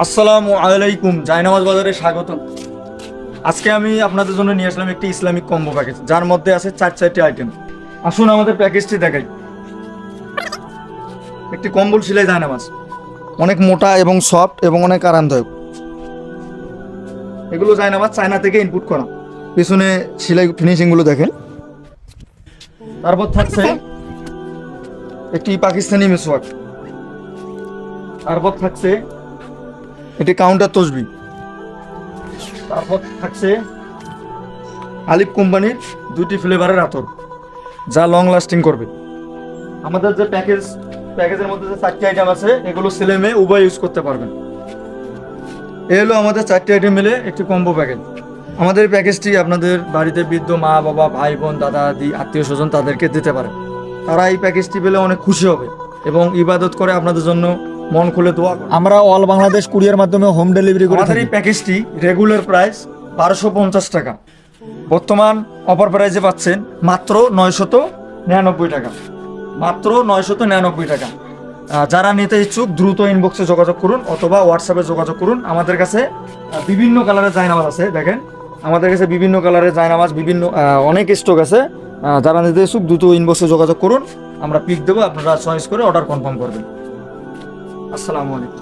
আসসালামু আলাইকুম, জায়নামাজ বাজারে স্বাগত। আজকে আমি আপনাদের জন্য নিয়ে আসলাম একটি ইসলামিক কম্বো প্যাকেজ, যার মধ্যে আছে চারটি আইটেম। আসুন আমাদের প্যাকেজটি দেখাই। একটি কম্বল সেলাই জায়নামাজ, অনেক মোটা এবং সফট এবং অনেক আরামদায়ক। এগুলো জায়নামাজ চায়না থেকে ইনপুট করা। পিছনে সেলাই ফিনিশিংগুলো দেখেন। তারপর থাকছে একটি পাকিস্তানি মিসওয়াক। তারপর থাকছে এটি কাউন্টার তসবি। তারপর থাকছে আলিফ কোম্পানির 2টি ফ্লেভারের আতর, যা লং লাস্টিং করবে। আমাদের যে প্যাকেজের মধ্যে যে 4টি আইটেম আছে, এগুলো ছেলে মেয়ে উভয় ইউজ করতে পারবেন। এ হলো আমাদের 4টি আইটেম মিলে একটি কম্বো প্যাকেজ। আমাদের এই প্যাকেজটি আপনাদের বাড়িতে বৃদ্ধ মা বাবা, ভাই বোন, দাদা দাদি, আত্মীয় স্বজন তাদেরকে দিতে পারে। তারা এই প্যাকেজটি পেলে অনেক খুশি হবে এবং ইবাদত করে আপনাদের জন্য মন খুলে দোয়া করে। আমরা অল বাংলাদেশ কুরিয়ার মাধ্যমে হোম ডেলিভারি করে থাকি। আমাদের এই প্যাকেজটি রেগুলার প্রাইস 1250 টাকা, বর্তমান অফার প্রাইসে পাচ্ছেন মাত্র 999 টাকা। মাত্র 999 টাকা। যারা নিতে ইচ্ছুক দ্রুত ইনবক্সে যোগাযোগ করুন অথবা হোয়াটসঅ্যাপে যোগাযোগ করুন। আমাদের কাছে বিভিন্ন কালারের জায়নামাজ আছে, দেখেন আমাদের কাছে বিভিন্ন কালারের জায়নামাজ, বিভিন্ন অনেক স্টক আছে। যারা নিতে ইচ্ছুক দ্রুত ইনবক্সে যোগাযোগ করুন, আমরা পিক দেবো, আপনারা চয়েস করে অর্ডার কনফার্ম করবেন। আসসালামু আলাইকুম।